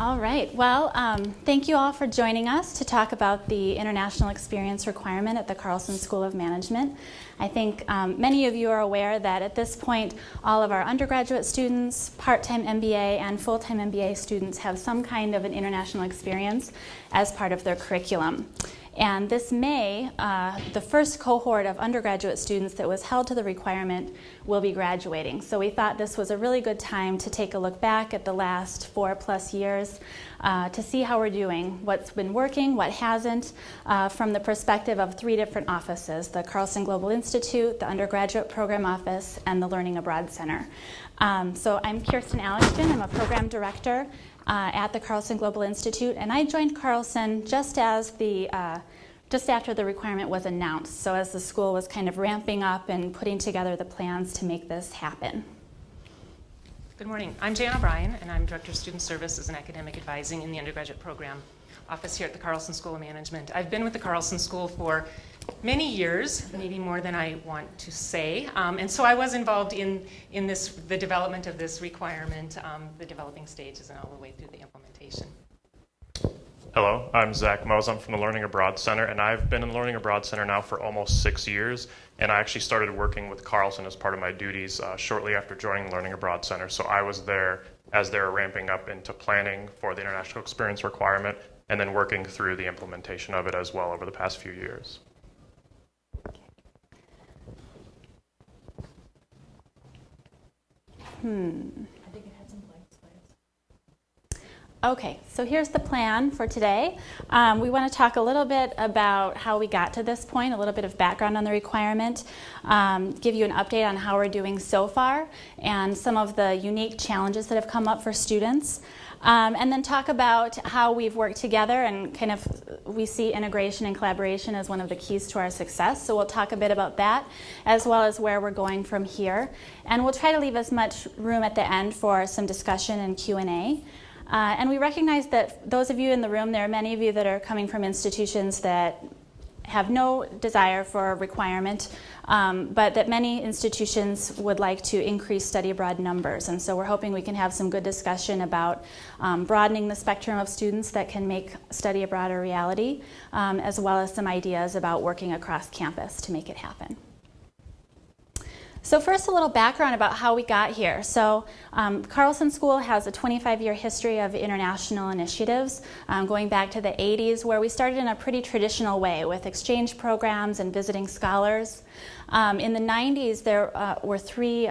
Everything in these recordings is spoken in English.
All right. Well, thank you all for joining us to talk about the international experience requirement at the Carlson School of Management. I think many of you are aware that at this point, all of our undergraduate students, part-time MBA, and full-time MBA students have some kind of an international experience as part of their curriculum. And this May, the first cohort of undergraduate students that was held to the requirement will be graduating. So we thought this was a really good time to take a look back at the last 4+ years to see how we're doing, what's been working, what hasn't, from the perspective of 3 different offices: the Carlson Global Institute, the Undergraduate Program Office, and the Learning Abroad Center. So I'm Kirsten Alexton. I'm a program director at the Carlson Global Institute, and I joined Carlson just after the requirement was announced, so as the school was kind of ramping up and putting together the plans to make this happen. Good morning. I'm Jan O'Brien, and I'm Director of Student Services and Academic Advising in the Undergraduate Program Office here at the Carlson School of Management. I've been with the Carlson School for many years, maybe more than I want to say, and so I was involved in the development of this requirement, the developing stages, and all the way through the implementation. Hello, I'm Zach Mose. I'm from the Learning Abroad Center, and I've been in the Learning Abroad Center now for almost 6 years, and I actually started working with Carlson as part of my duties shortly after joining the Learning Abroad Center. So I was there as they were ramping up into planning for the international experience requirement and then working through the implementation of it as well over the past few years. I think it had some blank slides. Okay, so here's the plan for today. We want to talk a little bit about how we got to this point, a little bit of background on the requirement, give you an update on how we're doing so far, and some of the unique challenges that have come up for students. And then talk about how we've worked together, and kind of we see integration and collaboration as one of the keys to our success. So we'll talk a bit about that, as well as where we're going from here. And we'll try to leave as much room at the end for some discussion and Q&A. And we recognize that those of you in the room, there are many of you that are coming from institutions that have no desire for a requirement, but that many institutions would like to increase study abroad numbers. And so we're hoping we can have some good discussion about broadening the spectrum of students that can make study abroad a reality, as well as some ideas about working across campus to make it happen. So first, a little background about how we got here. So Carlson School has a 25-year history of international initiatives, going back to the 80s, where we started in a pretty traditional way with exchange programs and visiting scholars. In the 90s, there were 3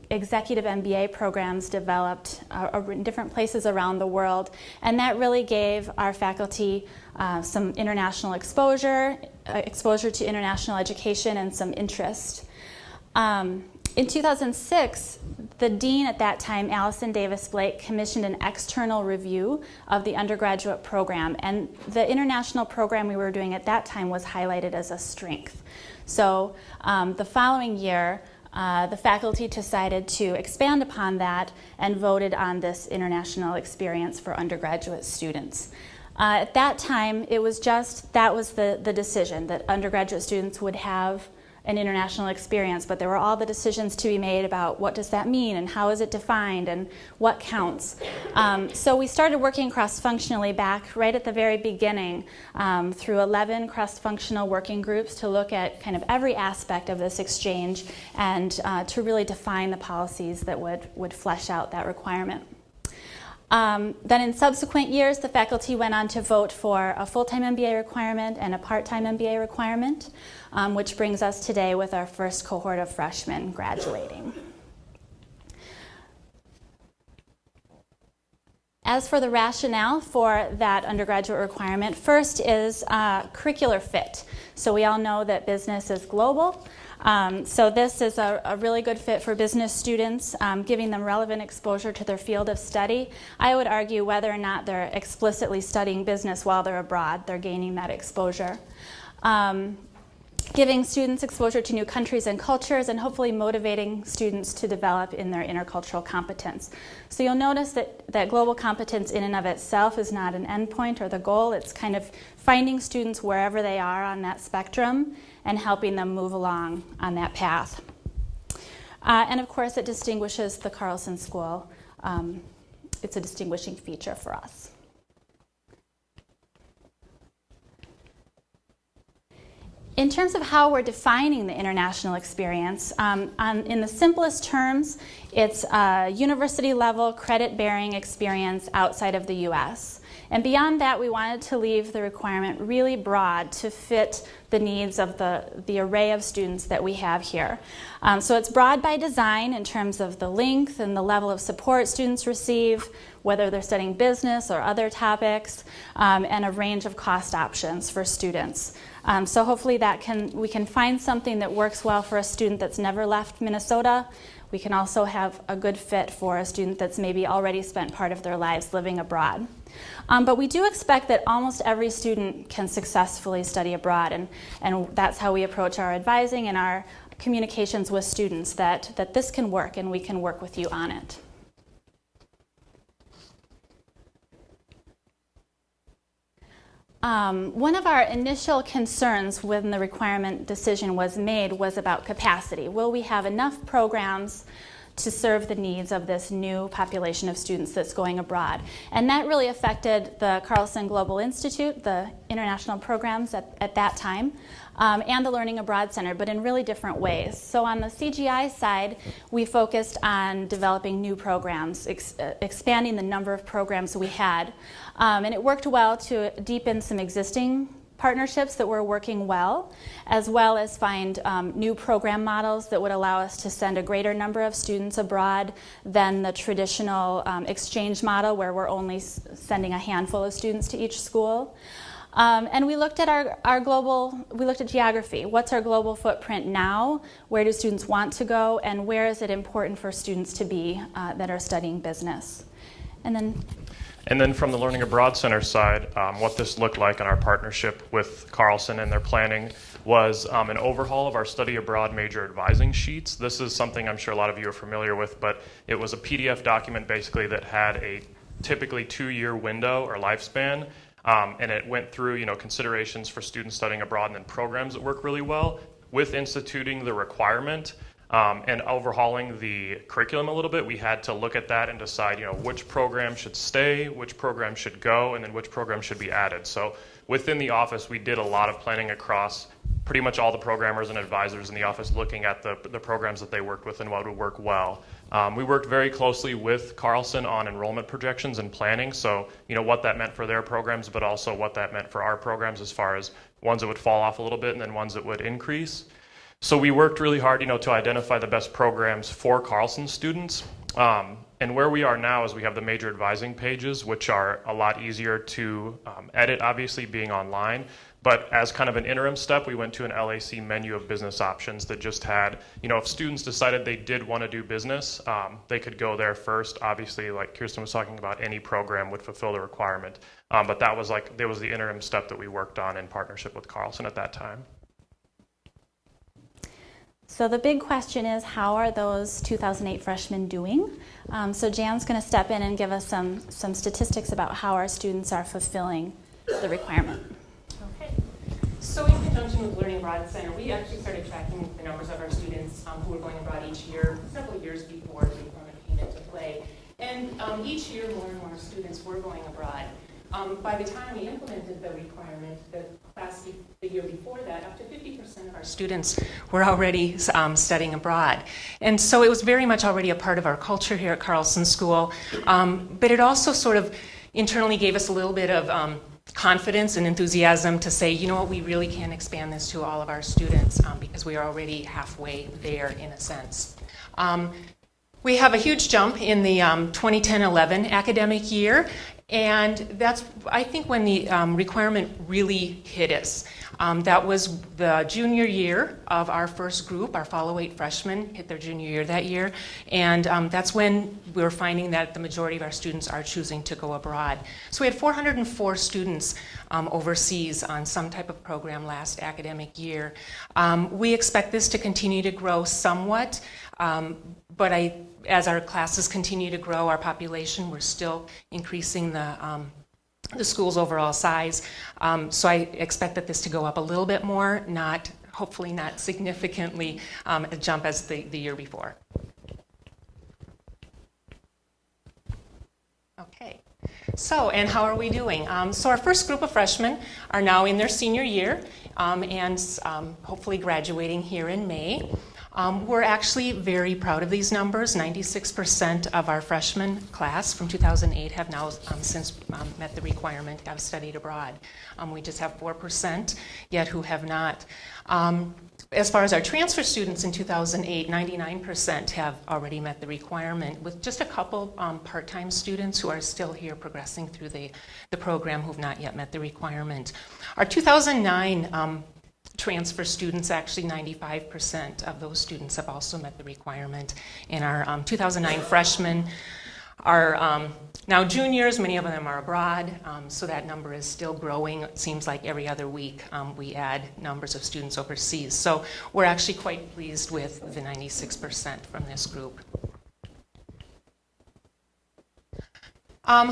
executive MBA programs developed in different places around the world, and that really gave our faculty some international exposure to international education, and some interest. In 2006, the dean at that time, Allison Davis Blake, commissioned an external review of the undergraduate program, and the international program we were doing at that time was highlighted as a strength. So the following year, the faculty decided to expand upon that and voted on this international experience for undergraduate students. At that time, it was that was the decision, that undergraduate students would have an international experience, but there were all the decisions to be made about what does that mean and how is it defined and what counts. So we started working cross-functionally back right at the very beginning through 11 cross-functional working groups to look at kind of every aspect of this exchange and to really define the policies that would flesh out that requirement. Then in subsequent years, the faculty went on to vote for a full-time MBA requirement and a part-time MBA requirement, which brings us today with our first cohort of freshmen graduating. As for the rationale for that undergraduate requirement, first is curricular fit. So we all know that business is global. So this is a really good fit for business students, giving them relevant exposure to their field of study. I would argue whether or not they're explicitly studying business while they're abroad, they're gaining that exposure. Giving students exposure to new countries and cultures, and hopefully motivating students to develop in their intercultural competence. So you'll notice that global competence in and of itself is not an endpoint or the goal. It's kind of finding students wherever they are on that spectrum and helping them move along on that path. And of course, it distinguishes the Carlson School it's a distinguishing feature for us. In terms of how we're defining the international experience, in the simplest terms, it's a university-level credit-bearing experience outside of the U.S. And beyond that, we wanted to leave the requirement really broad to fit the needs of the array of students that we have here. So it's broad by design in terms of the length and the level of support students receive, whether they're studying business or other topics, and a range of cost options for students. So hopefully we can find something that works well for a student that's never left Minnesota. We can also have a good fit for a student that's maybe already spent part of their lives living abroad. But we do expect that almost every student can successfully study abroad, and that's how we approach our advising and our communications with students, that this can work and we can work with you on it. One of our initial concerns when the requirement decision was made was about capacity. Will we have enough programs to serve the needs of this new population of students that's going abroad? And that really affected the Carlson Global Institute, the international programs at that time, and the Learning Abroad Center, but in really different ways. So on the CGI side, we focused on developing new programs, expanding the number of programs we had. And it worked well to deepen some existing partnerships that were working well as find new program models that would allow us to send a greater number of students abroad than the traditional exchange model where we're only sending a handful of students to each school. And we looked at we looked at geography. What's our global footprint now? Where do students want to go? And where is it important for students to be that are studying business? And then from the Learning Abroad Center side, what this looked like in our partnership with Carlson and their planning was an overhaul of our study abroad major advising sheets. This is something I'm sure a lot of you are familiar with, but it was a PDF document basically that had a typically 2-year window or lifespan, and it went through considerations for students studying abroad and then programs that work really well with instituting the requirement. And overhauling the curriculum a little bit, we had to look at that and decide, which program should stay, which program should go, and then which program should be added. So within the office, we did a lot of planning across pretty much all the programmers and advisors in the office, looking at the programs that they worked with and what would work well. We worked very closely with Carlson on enrollment projections and planning, so what that meant for their programs, but also what that meant for our programs as far as ones that would fall off a little bit and then ones that would increase. So we worked really hard, to identify the best programs for Carlson students. And where we are now is we have the major advising pages, which are a lot easier to edit, obviously, being online. But as kind of an interim step, we went to an LAC menu of business options that just had, if students decided they did want to do business, they could go there first. Obviously, like Kirsten was talking about, any program would fulfill the requirement. But that was the interim step that we worked on in partnership with Carlson at that time. So the big question is, how are those 2008 freshmen doing? So Jan's going to step in and give us some statistics about how our students are fulfilling the requirement. Okay. So in conjunction with Learning Abroad Center, we actually started tracking the numbers of our students who were going abroad each year, several years before the requirement came into play. And each year, more and more students were going abroad. By the time we implemented the requirement, the year before that, up to 50% of our students were already studying abroad. And so it was very much already a part of our culture here at Carlson School, but it also sort of internally gave us a little bit of confidence and enthusiasm to say, we really can expand this to all of our students because we are already halfway there in a sense. We have a huge jump in the 2010-11 academic year, and that's, I think, when the requirement really hit us. That was the junior year of our first group. Our follow 8 freshmen hit their junior year that year, and that's when we were finding that the majority of our students are choosing to go abroad. So we had 404 students overseas on some type of program last academic year. We expect this to continue to grow somewhat, but as our classes continue to grow, our population, we're still increasing the school's overall size. So I expect that this to go up a little bit more, hopefully not significantly a jump as the year before. So, and how are we doing? So our first group of freshmen are now in their senior year and hopefully graduating here in May. We're actually very proud of these numbers. 96% of our freshman class from 2008 have now since met the requirement, have studied abroad. We just have 4% yet who have not. As far as our transfer students in 2008, 99% have already met the requirement, with just a couple part-time students who are still here progressing through the program who have not yet met the requirement. Our 2009 transfer students, actually 95% of those students have also met the requirement. And our 2009 freshmen are now juniors. Many of them are abroad, so that number is still growing. It seems like every other week we add numbers of students overseas. So we're actually quite pleased with the 96% from this group.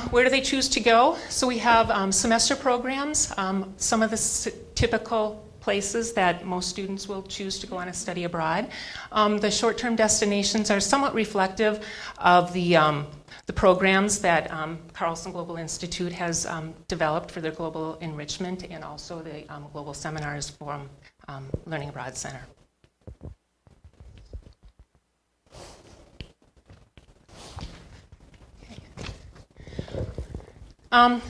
Where do they choose to go? So we have semester programs. Some of the typical places that most students will choose to go on a study abroad. The short-term destinations are somewhat reflective of the programs that Carlson Global Institute has developed for their global enrichment, and also the global seminars from Learning Abroad Center.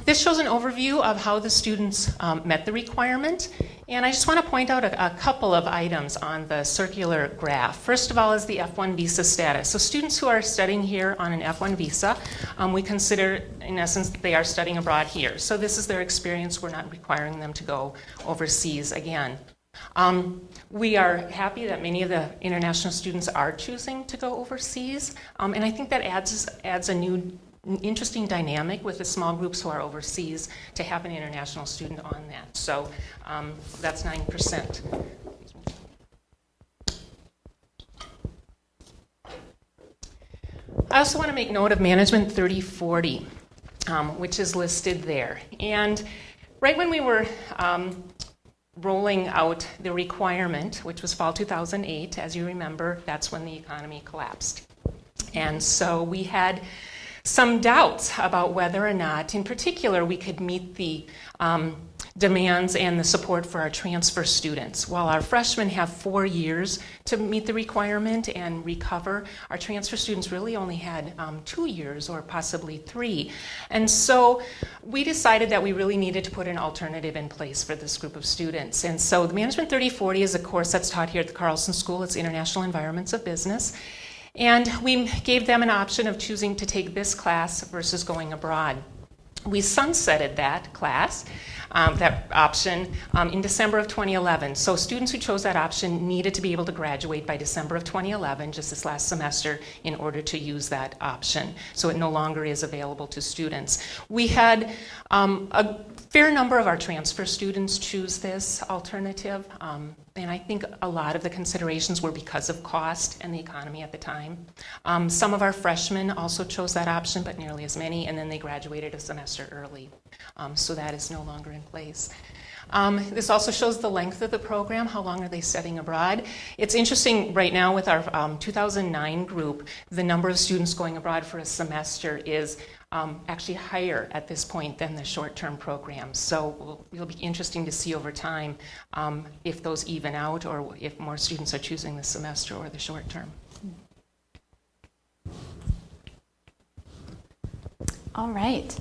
This shows an overview of how the students met the requirement. And I just want to point out a couple of items on the circular graph. First of all is the F1 visa status. So students who are studying here on an F1 visa, we consider, in essence, that they are studying abroad here. So this is their experience. We're not requiring them to go overseas again. We are happy that many of the international students are choosing to go overseas. And I think that adds a new interesting dynamic with the small groups who are overseas to have an international student on that. So that's 9%. I also want to make note of Management 3040, which is listed there. And right when we were rolling out the requirement, which was fall 2008, as you remember, that's when the economy collapsed. And so we had some doubts about whether or not, in particular, we could meet the demands and the support for our transfer students. While our freshmen have 4 years to meet the requirement and recover, our transfer students really only had 2 years or possibly 3. And so we decided that we really needed to put an alternative in place for this group of students. And so the Management 3040 is a course that's taught here at the Carlson School. It's International Environments of Business. And we gave them an option of choosing to take this class versus going abroad. We sunsetted that class, that option, in December of 2011. So students who chose that option needed to be able to graduate by December of 2011, just this last semester, in order to use that option. So it no longer is available to students. We had a fair number of our transfer students choose this alternative. And I think a lot of the considerations were because of cost and the economy at the time. Some of our freshmen also chose that option, but nearly as many, and then they graduated a semester early. So that is no longer in place. This also shows the length of the program. How long are they studying abroad? It's interesting right now with our 2009 group, the number of students going abroad for a semester is actually higher at this point than the short-term programs. So it'll be interesting to see over time if those even out or if more students are choosing the semester or the short-term. All right.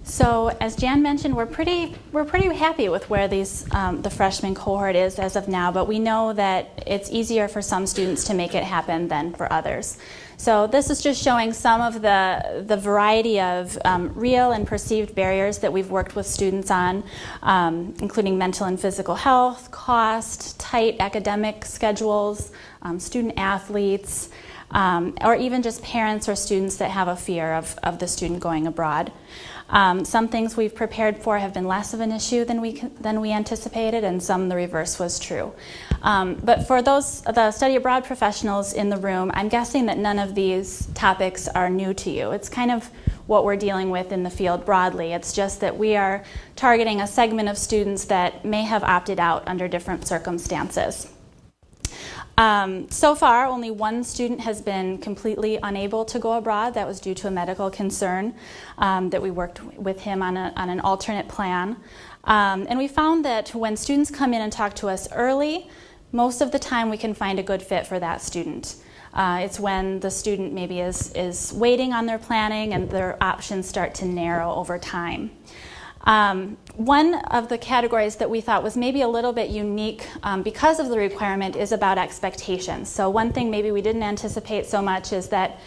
So as Jan mentioned, we're pretty happy with where the freshman cohort is as of now, but we know that it's easier for some students to make it happen than for others. So this is just showing some of the variety of real and perceived barriers that we've worked with students on, including mental and physical health, cost, tight academic schedules, student athletes, or even just parents or students that have a fear of the student going abroad. Some things we've prepared for have been less of an issue than we anticipated, and some the reverse was true. But for the study abroad professionals in the room, I'm guessing that none of these topics are new to you. It's kind of what we're dealing with in the field broadly. It's just that we are targeting a segment of students that may have opted out under different circumstances. So far, only one student has been completely unable to go abroad. That was due to a medical concern that we worked with him on an alternate plan. And we found that when students come in and talk to us early, most of the time we can find a good fit for that student. It's when the student maybe is waiting on their planning and their options start to narrow over time. One of the categories that we thought was maybe a little bit unique because of the requirement is about expectations. So one thing maybe we didn't anticipate so much is that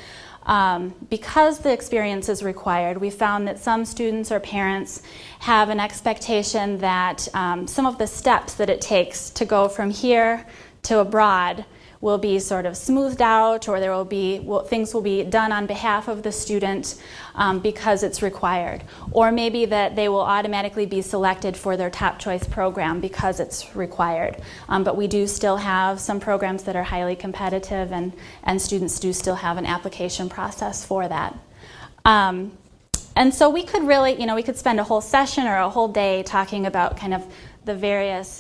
because the experience is required, we found that some students or parents have an expectation that some of the steps that it takes to go from here to abroad will be sort of smoothed out, or there will be things will be done on behalf of the student because it's required, or maybe that they will automatically be selected for their top choice program because it's required. But we do still have some programs that are highly competitive, and students do still have an application process for that. And so we could really, we could spend a whole session or a whole day talking about kind of the various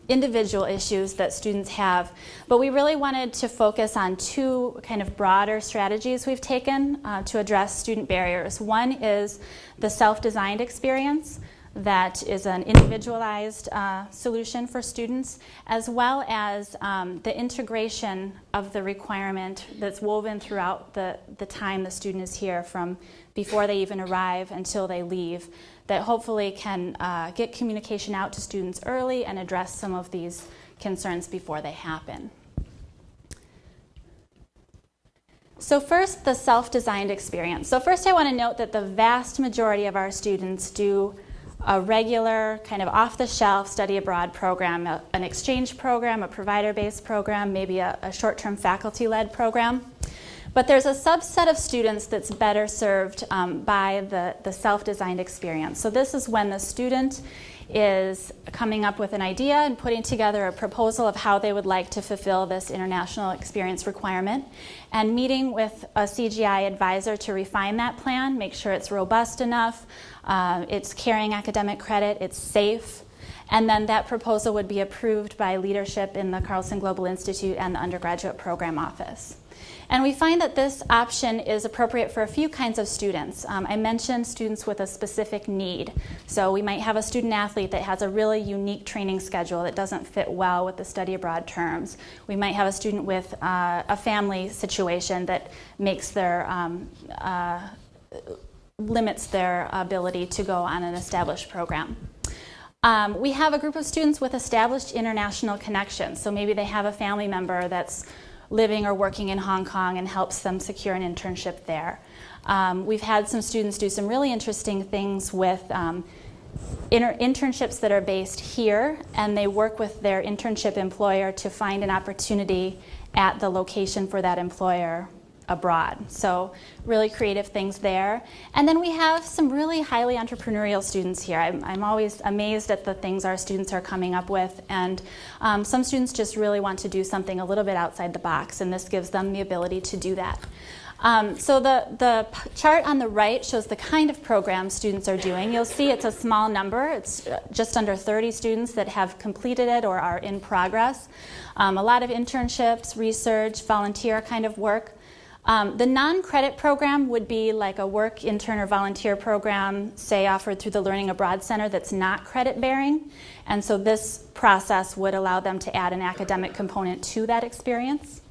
individual issues that students have. But we really wanted to focus on two kind of broader strategies we've taken to address student barriers. One is the self-designed experience that is an individualized solution for students, as well as the integration of the requirement that's woven throughout the time the student is here, from before they even arrive until they leave, that hopefully can get communication out to students early and address some of these concerns before they happen. So first, the self-designed experience. So first I want to note that the vast majority of our students do a regular kind of off-the-shelf study abroad program, an exchange program, a provider-based program, maybe a short-term faculty-led program. But there's a subset of students that's better served by the self-designed experience. So this is when the student is coming up with an idea and putting together a proposal of how they would like to fulfill this international experience requirement, and meeting with a CGI advisor to refine that plan, make sure it's robust enough, it's carrying academic credit, it's safe, and then that proposal would be approved by leadership in the Carlson Global Institute and the Undergraduate Program Office. And we find that this option is appropriate for a few kinds of students. I mentioned students with a specific need. So we might have a student athlete that has a really unique training schedule that doesn't fit well with the study abroad terms. We might have a student with a family situation that makes their limits their ability to go on an established program. We have a group of students with established international connections. So maybe they have a family member that's living or working in Hong Kong and helps them secure an internship there. We've had some students do some really interesting things with internships that are based here, and they work with their internship employer to find an opportunity at the location for that employer abroad. So really creative things there. And then we have some really highly entrepreneurial students here. I'm always amazed at the things our students are coming up with, and some students just really want to do something a little bit outside the box, and this gives them the ability to do that. So the chart on the right shows the kind of programs students are doing. You'll see it's a small number. It's just under 30 students that have completed it or are in progress. A lot of internships, research, volunteer kind of work. The non-credit program would be like a work, intern, or volunteer program, say offered through the Learning Abroad Center, that's not credit-bearing. And so this process would allow them to add an academic component to that experience.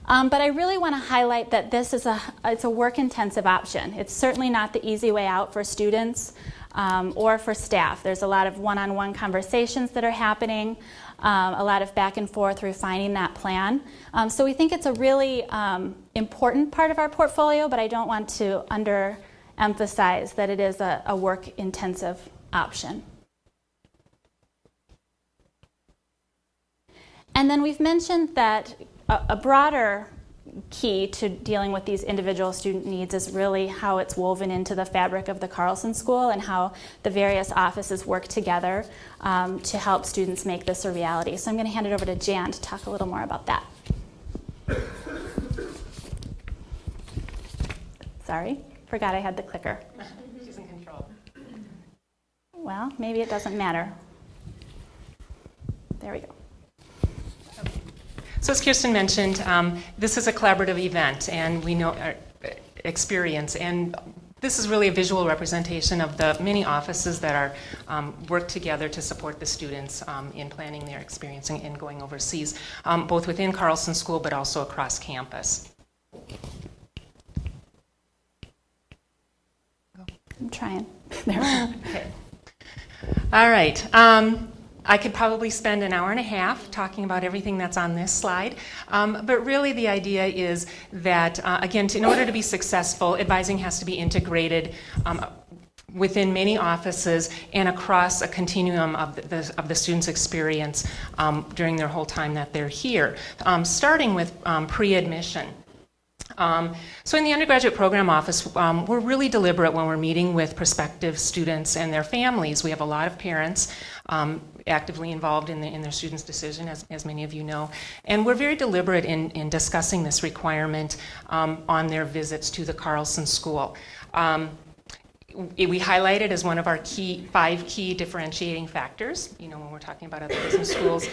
But I really want to highlight that this is it's a work-intensive option. It's certainly not the easy way out for students or for staff. There's a lot of one-on-one conversations that are happening, a lot of back and forth refining that plan. So we think it's a really important part of our portfolio, but I don't want to underemphasize that it is a work-intensive option. And then we've mentioned that a broader key to dealing with these individual student needs is really how it's woven into the fabric of the Carlson School and how the various offices work together to help students make this a reality. So I'm going to hand it over to Jan to talk a little more about that. Sorry, forgot I had the clicker. She's in control. Well, maybe it doesn't matter. There we go. So as Kirsten mentioned, this is a collaborative event, and we know our experience, and this is really a visual representation of the many offices that are work together to support the students in planning their experience and going overseas, both within Carlson School but also across campus. I'm trying. There. Okay. All right. I could probably spend an hour and a half talking about everything that's on this slide, but really the idea is that, again, in order to be successful, advising has to be integrated within many offices and across a continuum of the student's experience during their whole time that they're here, starting with pre-admission. So in the undergraduate program office, we're really deliberate when we're meeting with prospective students and their families. We have a lot of parents actively involved in their students' decision, as many of you know. And we're very deliberate in discussing this requirement on their visits to the Carlson School. We highlight it as one of our 5 key differentiating factors, when we're talking about other business schools.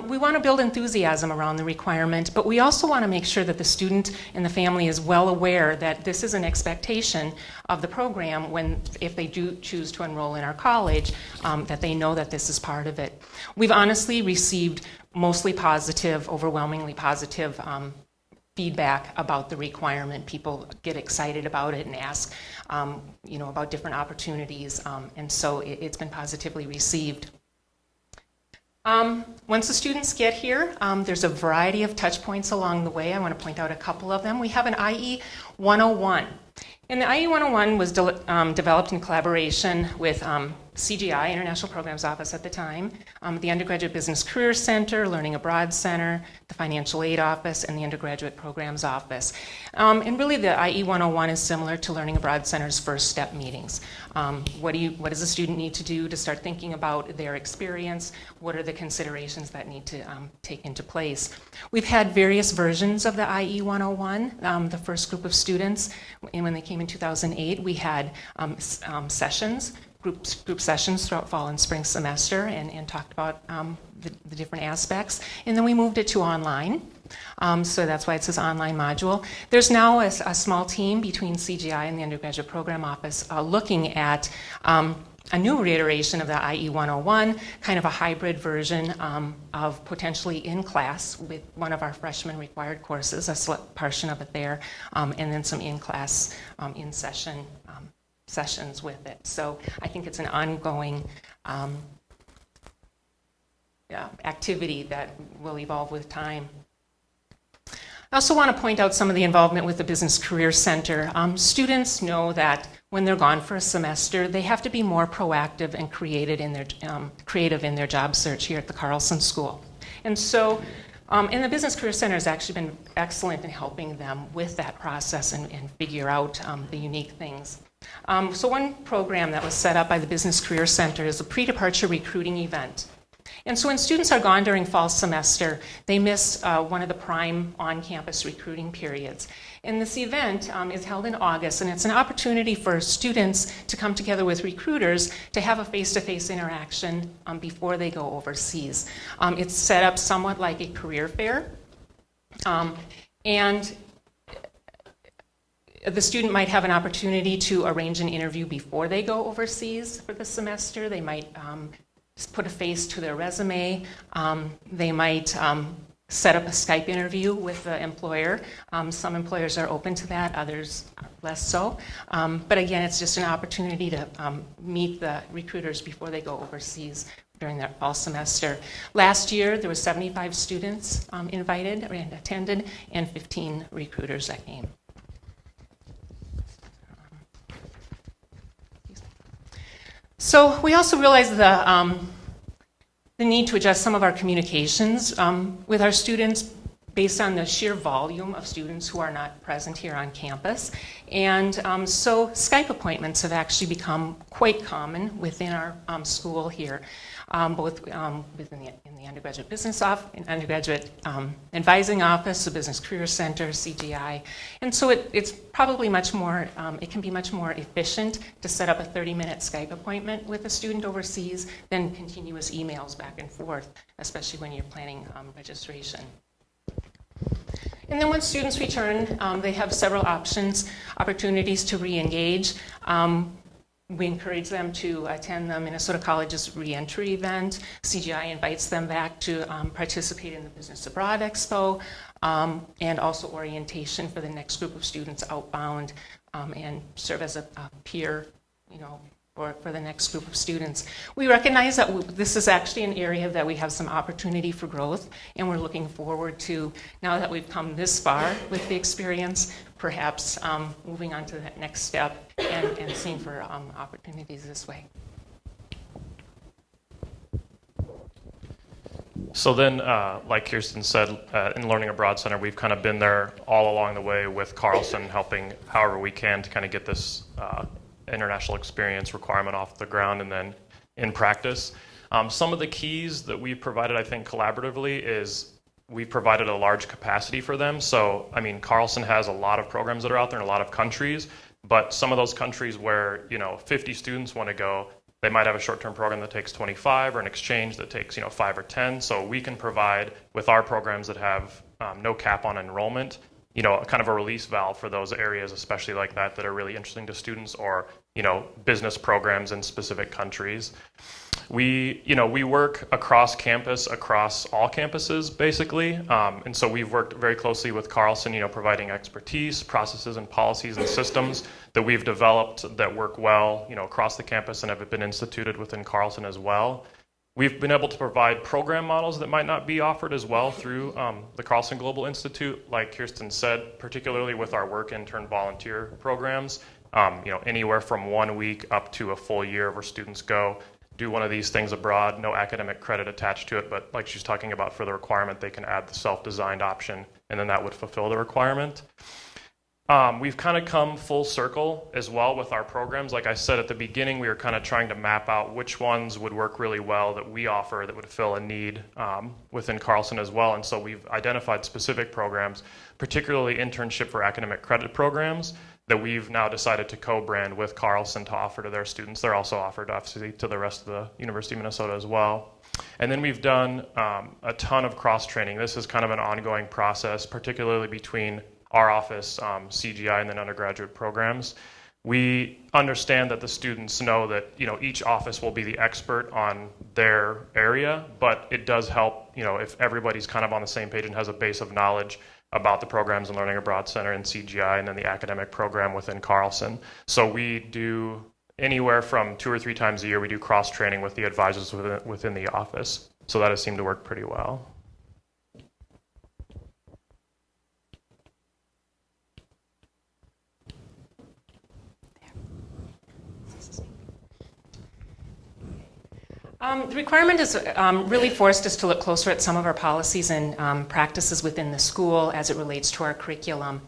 We want to build enthusiasm around the requirement, but we also want to make sure that the student and the family is well aware that this is an expectation of the program if they do choose to enroll in our college, that they know that this is part of it. We've honestly received mostly positive, overwhelmingly positive feedback about the requirement. People get excited about it and ask, about different opportunities, and so it's been positively received. Once the students get here, there's a variety of touch points along the way. I want to point out a couple of them. We have an IE 101. And the IE 101 was developed in collaboration with CGI, International Programs Office at the time, the Undergraduate Business Career Center, Learning Abroad Center, the Financial Aid Office, and the Undergraduate Programs Office. And really the IE 101 is similar to Learning Abroad Center's first step meetings. What does a student need to do to start thinking about their experience? What are the considerations that need to take into place? We've had various versions of the IE 101. The first group of students, and when they came in 2008, we had sessions, group sessions throughout fall and spring semester, and talked about the different aspects. And then we moved it to online. So that's why it says online module. There's now a small team between CGI and the Undergraduate Program Office looking at a new reiteration of the IE 101, kind of a hybrid version of potentially in class with one of our freshman required courses, a select portion of it there, and then some in-class, in-session sessions with it. So I think it's an ongoing activity that will evolve with time. I also want to point out some of the involvement with the Business Career Center. Students know that when they're gone for a semester, they have to be more proactive and creative in their job search here at the Carlson School. And so, and the Business Career Center has actually been excellent in helping them with that process and figure out the unique things. So one program that was set up by the Business Career Center is a pre-departure recruiting event. And so when students are gone during fall semester, they miss one of the prime on-campus recruiting periods. And this event is held in August, and it's an opportunity for students to come together with recruiters to have a face-to-face interaction before they go overseas. It's set up somewhat like a career fair. And the student might have an opportunity to arrange an interview before they go overseas for the semester. They might put a face to their resume. They might set up a Skype interview with the employer. Some employers are open to that, others less so. But again, it's just an opportunity to meet the recruiters before they go overseas during their fall semester. Last year, there were 75 students invited and attended, and 15 recruiters that came. So we also realized the need to adjust some of our communications with our students based on the sheer volume of students who are not present here on campus. And so Skype appointments have actually become quite common within our school here, both within the undergraduate business office, undergraduate advising office, the Business Career Center, CGI. And so it's probably much more, it can be much more efficient to set up a 30-minute Skype appointment with a student overseas than continuous emails back and forth, especially when you're planning registration. And then when students return, they have several opportunities to re-engage. We encourage them to attend the Minnesota College's reentry event. CGI invites them back to participate in the Business Abroad Expo, and also orientation for the next group of students outbound, and serve as a peer, for the next group of students. We recognize that this is actually an area that we have some opportunity for growth, and we're looking forward to, now that we've come this far with the experience, perhaps moving on to that next step and seeing for opportunities this way. So then, like Kirsten said, in Learning Abroad Center, we've kind of been there all along the way with Carlson, helping however we can to kind of get this international experience requirement off the ground and then in practice. Some of the keys that we provided, I think, collaboratively is we provided a large capacity for them. So, I mean, Carlson has a lot of programs that are out there in a lot of countries, but some of those countries where, 50 students want to go, they might have a short-term program that takes 25 or an exchange that takes, 5 or 10. So we can provide, with our programs that have no cap on enrollment, kind of a release valve for those areas, especially like that are really interesting to students, or, business programs in specific countries. We work across campus, across all campuses, basically. And so we've worked very closely with Carlson, providing expertise, processes, and policies and systems that we've developed that work well, across the campus and have been instituted within Carlson as well. We've been able to provide program models that might not be offered as well through the Carlson Global Institute, like Kirsten said, particularly with our work intern volunteer programs, anywhere from 1 week up to a full year where students go do one of these things abroad, no academic credit attached to it, but like she's talking about for the requirement, they can add the self-designed option, and then that would fulfill the requirement. We've kind of come full circle as well with our programs. Like I said at the beginning, we were kind of trying to map out which ones would work really well that we offer that would fill a need within Carlson as well. And so we've identified specific programs, particularly internship for academic credit programs, that we've now decided to co-brand with Carlson to offer to their students. They're also offered, obviously, to the rest of the University of Minnesota as well. And then we've done a ton of cross-training. This is kind of an ongoing process, particularly between our office, CGI, and then undergraduate programs. We understand that the students know that each office will be the expert on their area, but it does help if everybody's kind of on the same page and has a base of knowledge about the programs in Learning Abroad Center and CGI, and then the academic program within Carlson. So we do anywhere from 2 or 3 times a year. We do cross training with the advisors within the office. So that has seemed to work pretty well. The requirement has really forced us to look closer at some of our policies and practices within the school as it relates to our curriculum,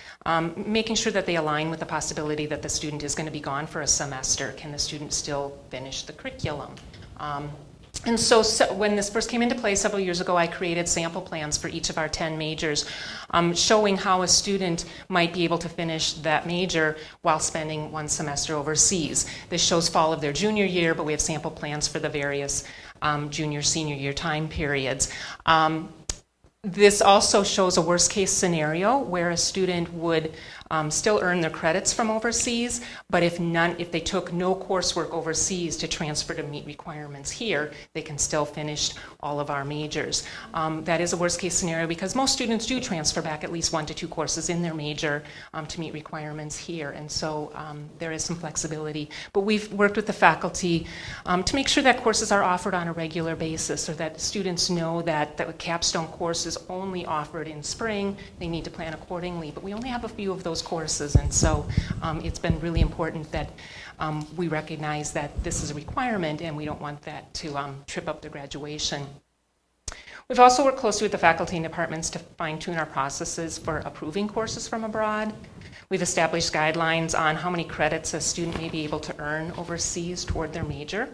making sure that they align with the possibility that the student is going to be gone for a semester. Can the student still finish the curriculum? And so when this first came into play several years ago, I created sample plans for each of our 10 majors, showing how a student might be able to finish that major while spending 1 semester overseas. This shows fall of their junior year, but we have sample plans for the various junior, senior year time periods. This also shows a worst case scenario where a student would still earn their credits from overseas, but if they took no coursework overseas to transfer to meet requirements here, they can still finish all of our majors. That is a worst case scenario because most students do transfer back at least 1 to 2 courses in their major to meet requirements here, and so there is some flexibility. But we've worked with the faculty to make sure that courses are offered on a regular basis, so that students know that the capstone course is only offered in spring. They need to plan accordingly, but we only have a few of those courses, and so it's been really important that we recognize that this is a requirement and we don't want that to trip up the graduation. We've also worked closely with the faculty and departments to fine-tune our processes for approving courses from abroad. We've established guidelines on how many credits a student may be able to earn overseas toward their major.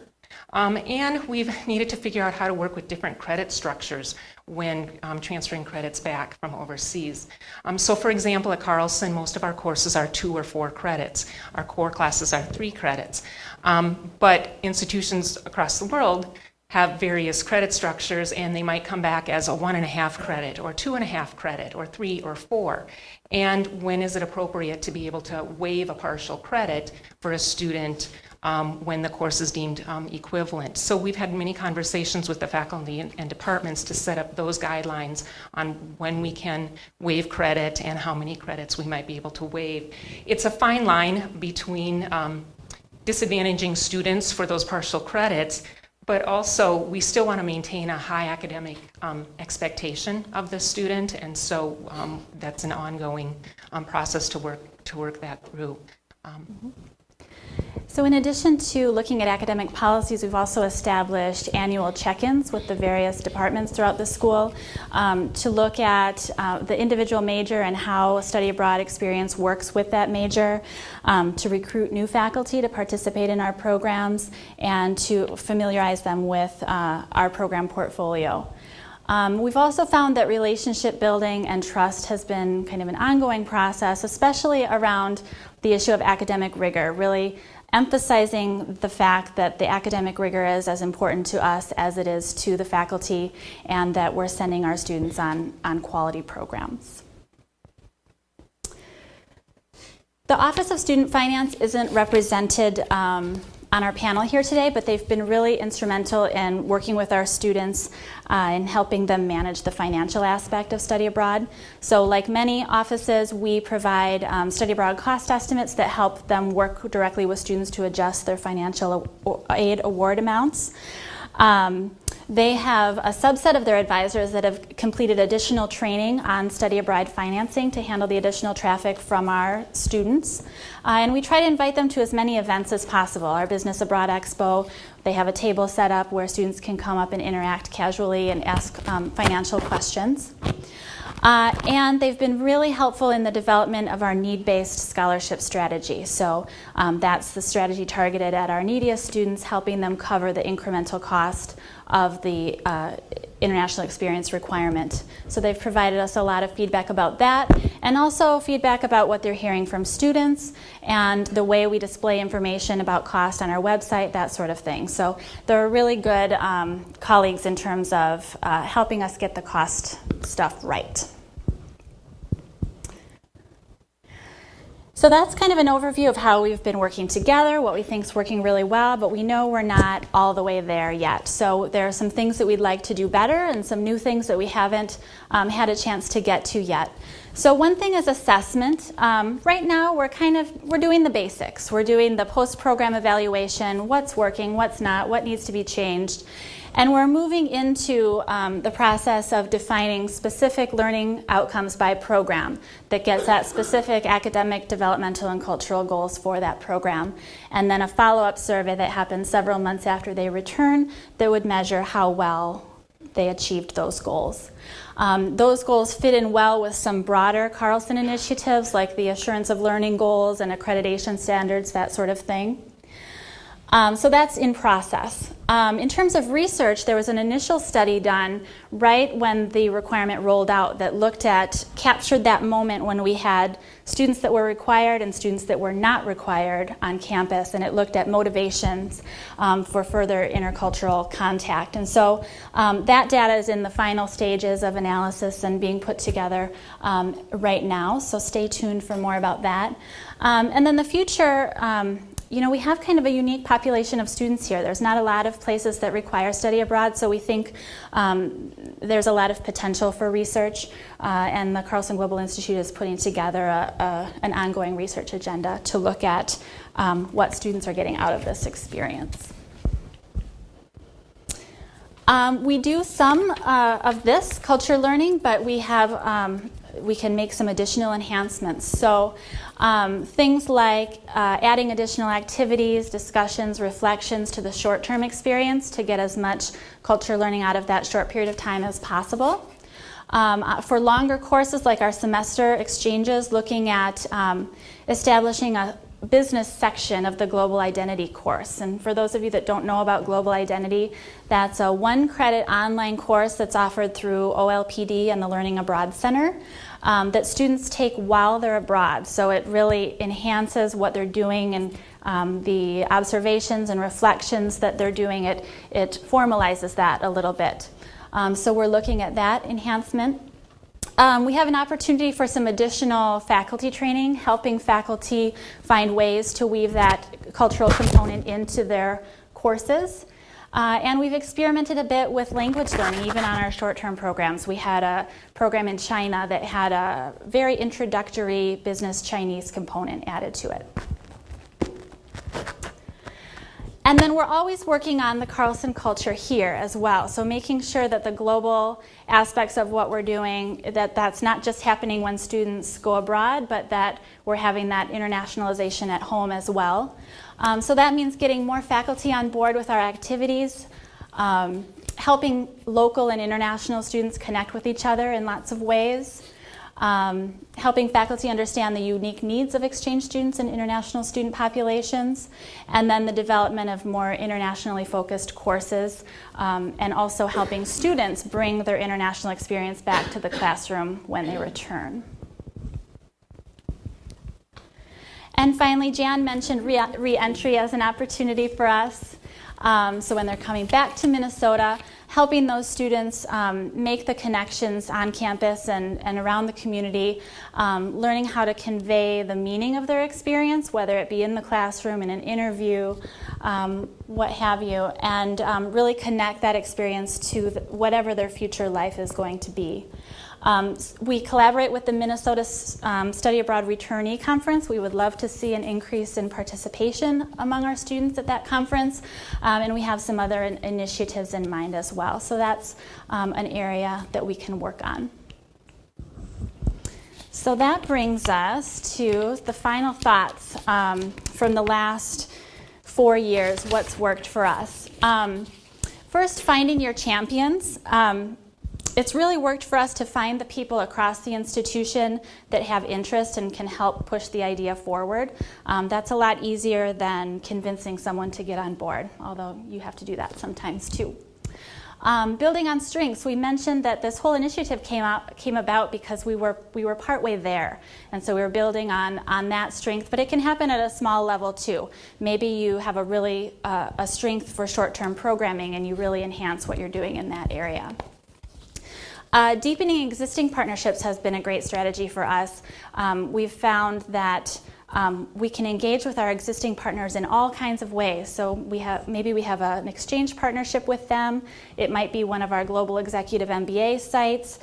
And we've needed to figure out how to work with different credit structures when transferring credits back from overseas. So for example, at Carlson, most of our courses are 2 or 4 credits. Our core classes are 3 credits. But institutions across the world have various credit structures, and they might come back as a 1.5 credit or 2.5 credit or 3 or 4. And when is it appropriate to be able to waive a partial credit for a student when the course is deemed equivalent? So we've had many conversations with the faculty and departments to set up those guidelines on when we can waive credit and how many credits we might be able to waive. It's a fine line between disadvantaging students for those partial credits, but also we still want to maintain a high academic expectation of the student, and so that's an ongoing process to work that through. So in addition to looking at academic policies, we've also established annual check-ins with the various departments throughout the school to look at the individual major and how a study abroad experience works with that major, to recruit new faculty to participate in our programs, and to familiarize them with our program portfolio. We've also found that relationship building and trust has been kind of an ongoing process, especially around the issue of academic rigor, really emphasizing the fact that the academic rigor is as important to us as it is to the faculty, and that we're sending our students on quality programs. The Office of Student Finance isn't represented on our panel here today, but they've been really instrumental in working with our students in helping them manage the financial aspect of study abroad. So like many offices, we provide study abroad cost estimates that help them work directly with students to adjust their financial aid award amounts. They have a subset of their advisors that have completed additional training on study abroad financing to handle the additional traffic from our students. And we try to invite them to as many events as possible. Our Business Abroad Expo, they have a table set up where students can come up and interact casually and ask financial questions. And they've been really helpful in the development of our need-based scholarship strategy. So that's the strategy targeted at our neediest students, helping them cover the incremental cost of the international experience requirement. So they've provided us a lot of feedback about that, and also feedback about what they're hearing from students and the way we display information about cost on our website, that sort of thing. So they're really good colleagues in terms of helping us get the cost stuff right. So that's kind of an overview of how we've been working together, what we think is working really well, but we know we're not all the way there yet. So there are some things that we'd like to do better and some new things that we haven't had a chance to get to yet. So one thing is assessment. Right now we're doing the basics. We're doing the post-program evaluation, what's working, what's not, what needs to be changed. And we're moving into the process of defining specific learning outcomes by program that gets at specific academic, developmental, and cultural goals for that program. And then a follow-up survey that happens several months after they return that would measure how well they achieved those goals. Those goals fit in well with some broader Carlson initiatives like the assurance of learning goals and accreditation standards, that sort of thing. So that's in process. In terms of research, there was an initial study done right when the requirement rolled out that captured that moment when we had students that were required and students that were not required on campus, and it looked at motivations for further intercultural contact. And so that data is in the final stages of analysis and being put together right now, so stay tuned for more about that. And then the future, we have kind of a unique population of students here. There's not a lot of places that require study abroad, so we think there's a lot of potential for research, and the Carlson Global Institute is putting together an ongoing research agenda to look at what students are getting out of this experience. We do some of this culture learning, but we can make some additional enhancements. So things like adding additional activities, discussions, reflections to the short-term experience to get as much culture learning out of that short period of time as possible. For longer courses like our semester exchanges, looking at establishing a business section of the Global Identity course. And for those of you that don't know about Global Identity, that's a 1-credit online course that's offered through OLPD and the Learning Abroad Center that students take while they're abroad. So it really enhances what they're doing and the observations and reflections that they're doing, it formalizes that a little bit. So we're looking at that enhancement. We have an opportunity for some additional faculty training, helping faculty find ways to weave that cultural component into their courses. And we've experimented a bit with language learning, even on our short-term programs. We had a program in China that had a very introductory business Chinese component added to it. And then we're always working on the Carlson culture here as well. So making sure that the global aspects of what we're doing, that's not just happening when students go abroad, but that we're having that internationalization at home as well. So that means getting more faculty on board with our activities, helping local and international students connect with each other in lots of ways, helping faculty understand the unique needs of exchange students and international student populations, and then the development of more internationally focused courses, and also helping students bring their international experience back to the classroom when they return. And finally, Jan mentioned re-entry as an opportunity for us. So when they're coming back to Minnesota, helping those students make the connections on campus and around the community, learning how to convey the meaning of their experience, whether it be in the classroom, in an interview, what have you, and really connect that experience to whatever their future life is going to be. We collaborate with the Minnesota Study Abroad Returnee Conference. We would love to see an increase in participation among our students at that conference, and we have some other initiatives in mind as well. So that's an area that we can work on. So that brings us to the final thoughts from the last 4 years, what's worked for us. First, finding your champions. It's really worked for us to find the people across the institution that have interest and can help push the idea forward. That's a lot easier than convincing someone to get on board, although you have to do that sometimes too. Building on strengths, we mentioned that this whole initiative came about because we were partway there, and so we were building on that strength. But it can happen at a small level too. Maybe you have a strength for short-term programming, and you really enhance what you're doing in that area. Deepening existing partnerships has been a great strategy for us. We've found that we can engage with our existing partners in all kinds of ways. So maybe we have an exchange partnership with them. It might be one of our global executive MBA sites.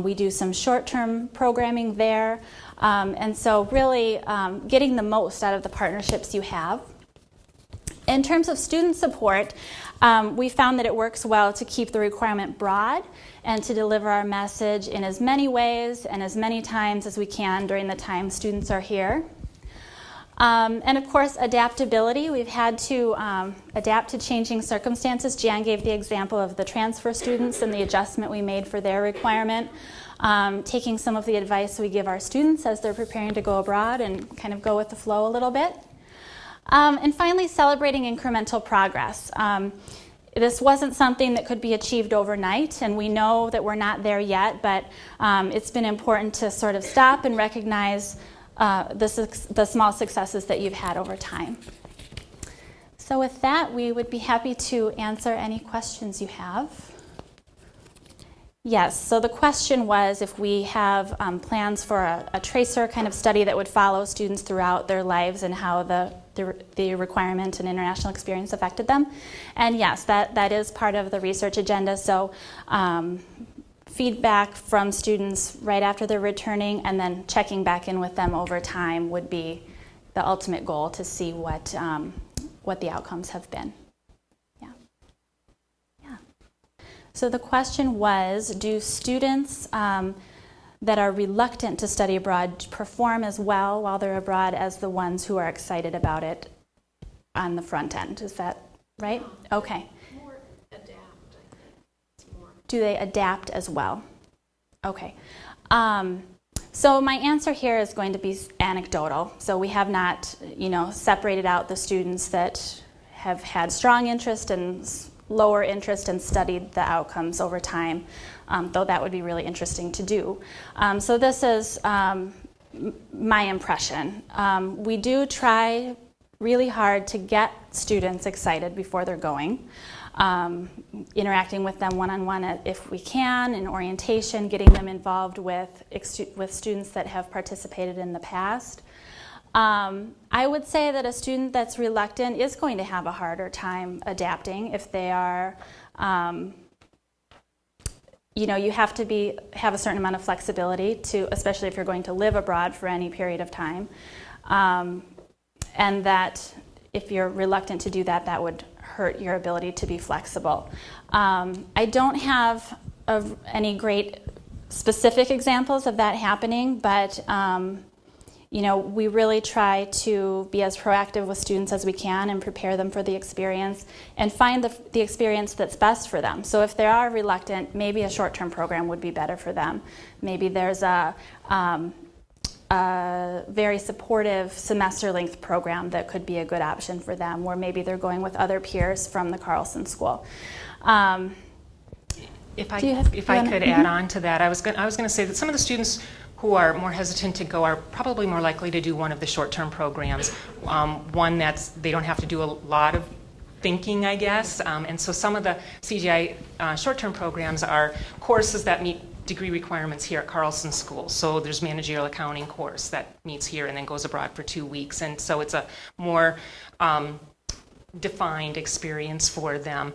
We do some short-term programming there. And so really getting the most out of the partnerships you have. In terms of student support, we found that it works well to keep the requirement broad and to deliver our message in as many ways and as many times as we can during the time students are here. And of course, adaptability. We've had to adapt to changing circumstances. Jan gave the example of the transfer students and the adjustment we made for their requirement. Taking some of the advice we give our students as they're preparing to go abroad and kind of go with the flow a little bit. And finally, celebrating incremental progress. This wasn't something that could be achieved overnight, and we know that we're not there yet, but it's been important to sort of stop and recognize the small successes that you've had over time. So with that, we would be happy to answer any questions you have. Yes, so the question was if we have plans for a tracer kind of study that would follow students throughout their lives and how the requirement and international experience affected them. And yes, that is part of the research agenda. So feedback from students right after they're returning and then checking back in with them over time would be the ultimate goal to see what the outcomes have been. So the question was, do students that are reluctant to study abroad perform as well while they're abroad as the ones who are excited about it on the front end? Is that right? Okay. More adapt, I think. More. Do they adapt as well? Okay. So my answer here is going to be anecdotal. So we have not, separated out the students that have had strong interest and lower interest and studied the outcomes over time, though that would be really interesting to do. So this is my impression. We do try really hard to get students excited before they're going. Interacting with them one-on-one if we can, in orientation, getting them involved with students that have participated in the past. I would say that a student that's reluctant is going to have a harder time adapting if they are, you have to have a certain amount of flexibility to, especially if you're going to live abroad for any period of time. And that if you're reluctant to do that, that would hurt your ability to be flexible. I don't have any great specific examples of that happening, but we really try to be as proactive with students as we can and prepare them for the experience and find the experience that's best for them. So if they are reluctant, maybe a short-term program would be better for them. Maybe there's a very supportive semester-length program that could be a good option for them, or maybe they're going with other peers from the Carlson School. If I could add on to that, I was going to say that some of the students who are more hesitant to go are probably more likely to do one of the short-term programs. One they don't have to do a lot of thinking, I guess. And so some of the CGI short-term programs are courses that meet degree requirements here at Carlson School. So there's managerial accounting course that meets here and then goes abroad for 2 weeks. And so it's a more defined experience for them.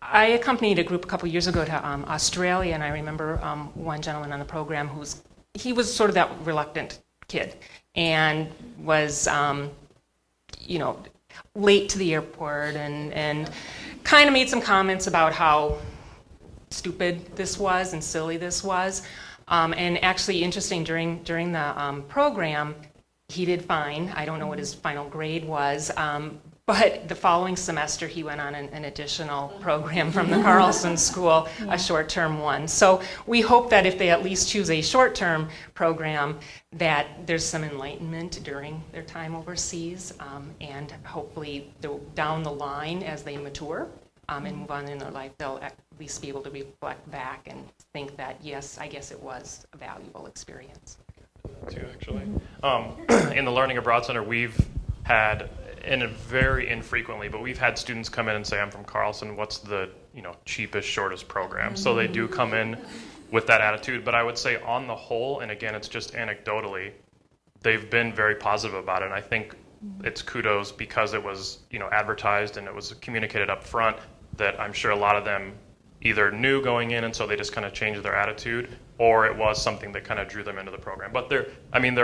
I accompanied a group a couple years ago to Australia, and I remember one gentleman on the program he was sort of that reluctant kid and was, late to the airport and kind of made some comments about how stupid this was and silly this was. And actually, interesting, during the program, he did fine. I don't know what his final grade was. But the following semester, he went on an additional program from the Carlson School, a short-term one. So we hope that if they at least choose a short-term program, that there's some enlightenment during their time overseas, and hopefully down the line as they mature and move on in their life, they'll at least be able to reflect back and think that, yes, I guess it was a valuable experience. Too, actually. In the Learning Abroad Center, we've had, and very infrequently, but we've had students come in and say, I'm from Carlson, what's the cheapest, shortest program? So they do come in with that attitude. But I would say on the whole, and again, it's just anecdotally, they've been very positive about it. And I think it's kudos because it was advertised and it was communicated up front that I'm sure a lot of them either knew going in and so they just kind of changed their attitude, or it was something that kind of drew them into the program. But there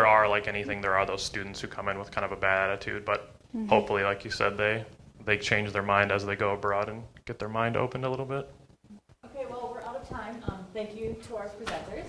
are, like anything, there are those students who come in with kind of a bad attitude, but hopefully, like you said, they change their mind as they go abroad and get their mind opened a little bit. Okay, well, we're out of time. Thank you to our presenters.